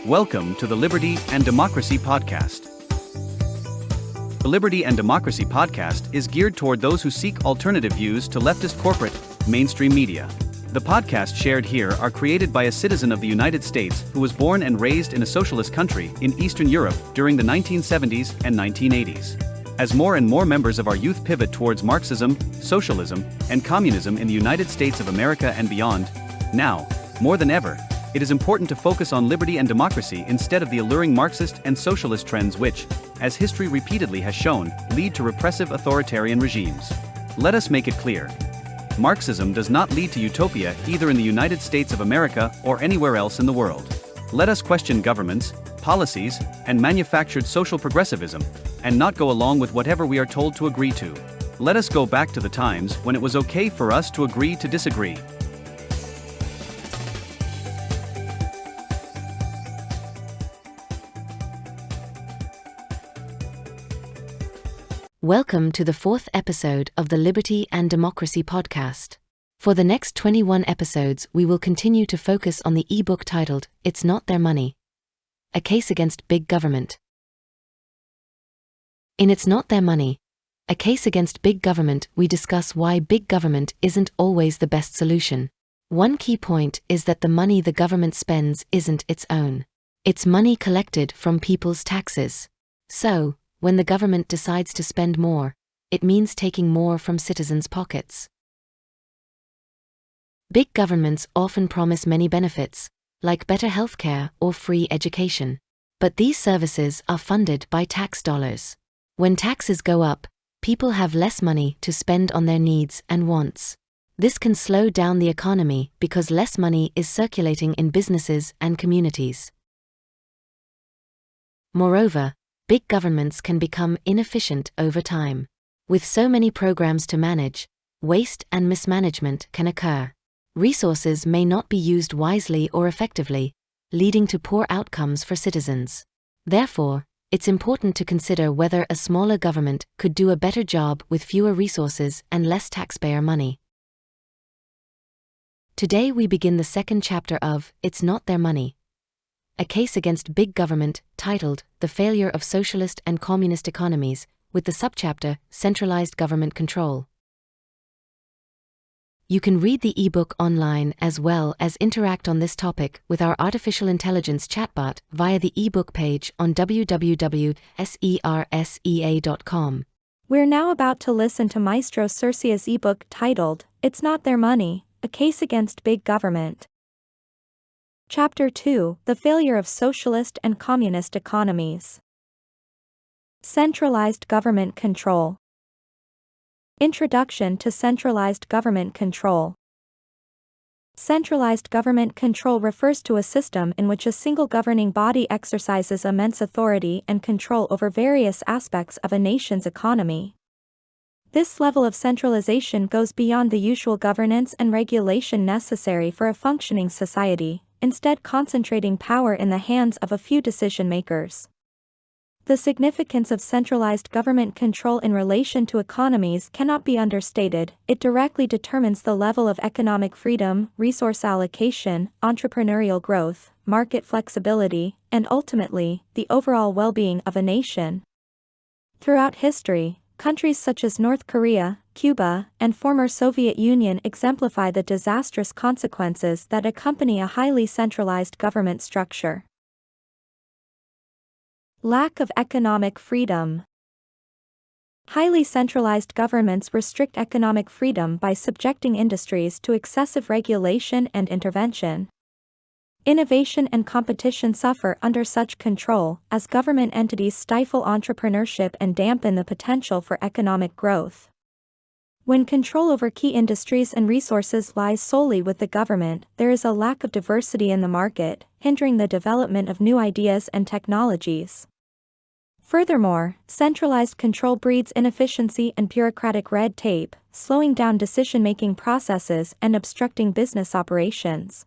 Welcome to the Liberty and Democracy Podcast. The Liberty and Democracy Podcast is geared toward those who seek alternative views to leftist corporate, mainstream media. The podcasts shared here are created by a citizen of the United States who was born and raised in a socialist country in Eastern Europe during the 1970s and 1980s. As more and more members of our youth pivot towards Marxism, socialism, and communism in the United States of America and beyond, now, more than ever, it is important to focus on liberty and democracy instead of the alluring Marxist and socialist trends which, as history repeatedly has shown, lead to repressive authoritarian regimes. Let us make it clear. Marxism does not lead to utopia either in the United States of America or anywhere else in the world. Let us question governments, policies, and manufactured social progressivism, and not go along with whatever we are told to agree to. Let us go back to the times when it was okay for us to agree to disagree. Welcome to the fourth episode of the Liberty and Democracy Podcast. For the next 21 episodes, we will continue to focus on the eBook titled, It's Not Their Money: A Case Against Big Government. In It's Not Their Money: A Case Against Big Government, we discuss why big government isn't always the best solution. One key point is that the money the government spends isn't its own. It's money collected from people's taxes. So, when the government decides to spend more, it means taking more from citizens' pockets. Big governments often promise many benefits, like better healthcare or free education. But these services are funded by tax dollars. When taxes go up, people have less money to spend on their needs and wants. This can slow down the economy because less money is circulating in businesses and communities. Moreover, big governments can become inefficient over time. With so many programs to manage, waste and mismanagement can occur. Resources may not be used wisely or effectively, leading to poor outcomes for citizens. Therefore, it's important to consider whether a smaller government could do a better job with fewer resources and less taxpayer money. Today we begin the second chapter of It's Not Their Money: A Case Against Big Government, titled The Failure of Socialist and Communist Economies, with the subchapter Centralized Government Control. You can read the ebook online as well as interact on this topic with our artificial intelligence chatbot via the ebook page on www.sersea.com. We're now about to listen to Maestro Circea's ebook titled, It's Not Their Money: A Case Against Big Government. Chapter 2: The Failure of Socialist and Communist Economies. Centralized Government Control. Introduction to Centralized Government Control. Centralized government control refers to a system in which a single governing body exercises immense authority and control over various aspects of a nation's economy. This level of centralization goes beyond the usual governance and regulation necessary for a functioning society, instead concentrating power in the hands of a few decision-makers. The significance of centralized government control in relation to economies cannot be understated. It directly determines the level of economic freedom, resource allocation, entrepreneurial growth, market flexibility, and ultimately, the overall well-being of a nation. Throughout history, countries such as North Korea, Cuba, and former Soviet Union exemplify the disastrous consequences that accompany a highly centralized government structure. Lack of economic freedom. Highly centralized governments restrict economic freedom by subjecting industries to excessive regulation and intervention. Innovation and competition suffer under such control, as government entities stifle entrepreneurship and dampen the potential for economic growth. When control over key industries and resources lies solely with the government, there is a lack of diversity in the market, hindering the development of new ideas and technologies. Furthermore, centralized control breeds inefficiency and bureaucratic red tape, slowing down decision-making processes and obstructing business operations.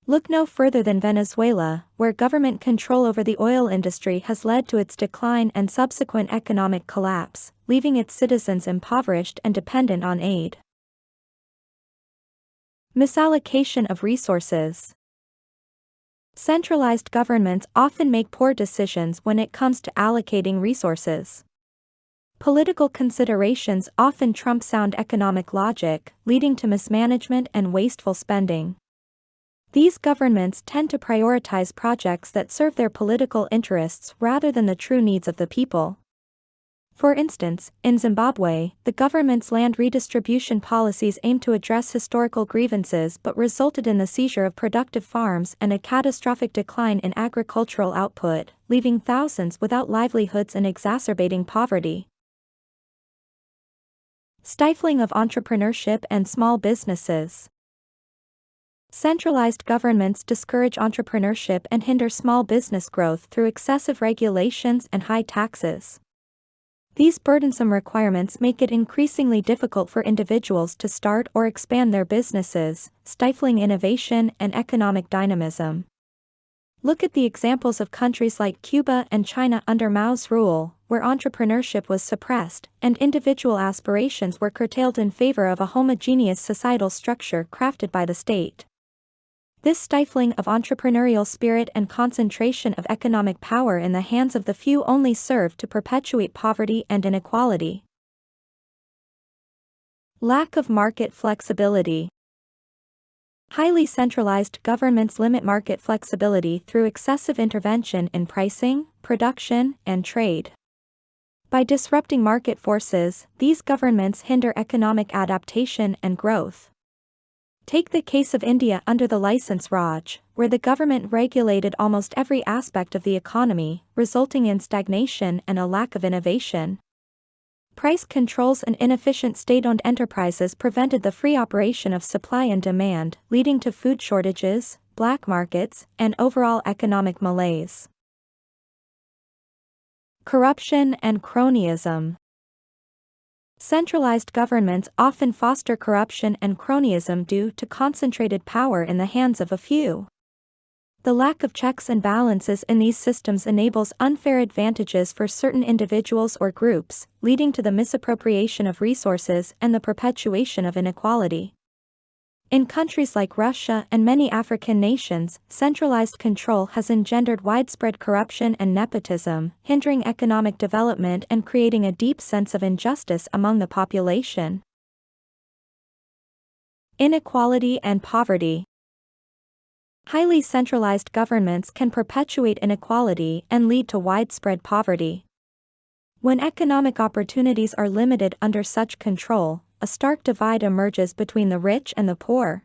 Look no further than Venezuela, where government control over the oil industry has led to its decline and subsequent economic collapse, leaving its citizens impoverished and dependent on aid. Misallocation of resources. Centralized governments often make poor decisions when it comes to allocating resources. Political considerations often trump sound economic logic, leading to mismanagement and wasteful spending. These governments tend to prioritize projects that serve their political interests rather than the true needs of the people. For instance, in Zimbabwe, the government's land redistribution policies aimed to address historical grievances but resulted in the seizure of productive farms and a catastrophic decline in agricultural output, leaving thousands without livelihoods and exacerbating poverty. Stifling of entrepreneurship and small businesses. Centralized governments discourage entrepreneurship and hinder small business growth through excessive regulations and high taxes. These burdensome requirements make it increasingly difficult for individuals to start or expand their businesses, stifling innovation and economic dynamism. Look at the examples of countries like Cuba and China under Mao's rule, where entrepreneurship was suppressed and individual aspirations were curtailed in favor of a homogeneous societal structure crafted by the state. This stifling of entrepreneurial spirit and concentration of economic power in the hands of the few only serve to perpetuate poverty and inequality. Lack of market flexibility. Highly centralized governments limit market flexibility through excessive intervention in pricing, production, and trade. By disrupting market forces, these governments hinder economic adaptation and growth. Take the case of India under the License Raj, where the government regulated almost every aspect of the economy, resulting in stagnation and a lack of innovation. Price controls and inefficient state-owned enterprises prevented the free operation of supply and demand, leading to food shortages, black markets, and overall economic malaise. Corruption and cronyism. Centralized governments often foster corruption and cronyism due to concentrated power in the hands of a few. The lack of checks and balances in these systems enables unfair advantages for certain individuals or groups, leading to the misappropriation of resources and the perpetuation of inequality. In countries like Russia and many African nations, centralized control has engendered widespread corruption and nepotism, hindering economic development and creating a deep sense of injustice among the population. Inequality and poverty. Highly centralized governments can perpetuate inequality and lead to widespread poverty. When economic opportunities are limited under such control, a stark divide emerges between the rich and the poor.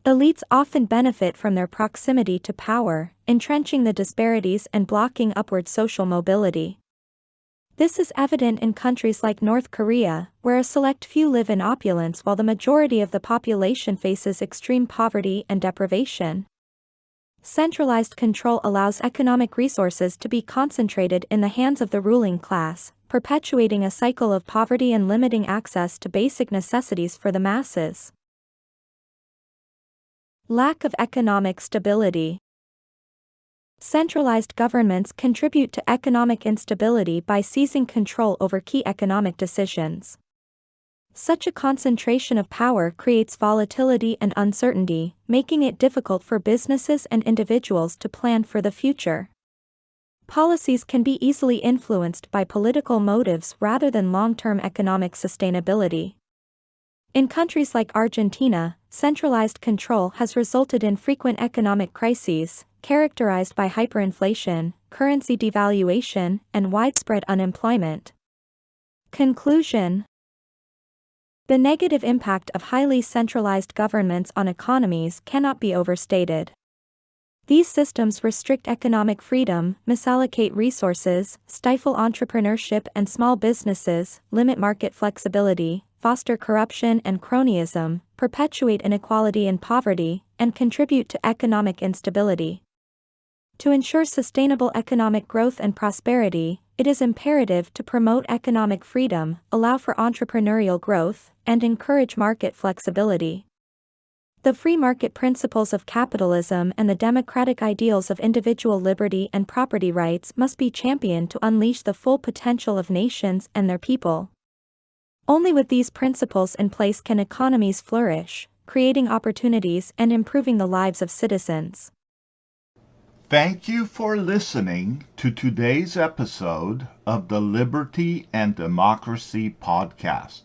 Elites often benefit from their proximity to power, entrenching the disparities and blocking upward social mobility. This is evident in countries like North Korea, where a select few live in opulence while the majority of the population faces extreme poverty and deprivation. Centralized control allows economic resources to be concentrated in the hands of the ruling class, perpetuating a cycle of poverty and limiting access to basic necessities for the masses. Lack of economic stability. Centralized governments contribute to economic instability by seizing control over key economic decisions. Such a concentration of power creates volatility and uncertainty, making it difficult for businesses and individuals to plan for the future. Policies can be easily influenced by political motives rather than long-term economic sustainability. In countries like Argentina, centralized control has resulted in frequent economic crises, characterized by hyperinflation, currency devaluation, and widespread unemployment. Conclusion. The negative impact of highly centralized governments on economies cannot be overstated. These systems restrict economic freedom, misallocate resources, stifle entrepreneurship and small businesses, limit market flexibility, foster corruption and cronyism, perpetuate inequality and poverty, and contribute to economic instability. To ensure sustainable economic growth and prosperity, it is imperative to promote economic freedom, allow for entrepreneurial growth, and encourage market flexibility. The free market principles of capitalism and the democratic ideals of individual liberty and property rights must be championed to unleash the full potential of nations and their people. Only with these principles in place can economies flourish, creating opportunities and improving the lives of citizens. Thank you for listening to today's episode of the Liberty and Democracy podcast.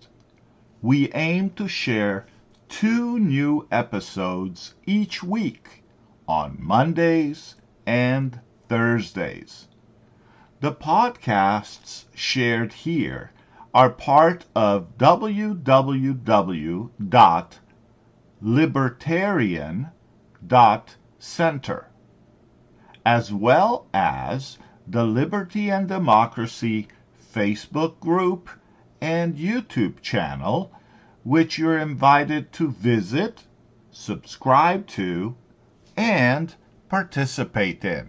We aim to share 2 new episodes each week on Mondays and Thursdays. The podcasts shared here are part of www.libertarian.center, as well as the Liberty and Democracy Facebook group and YouTube channel, which you're invited to visit, subscribe to, and participate in.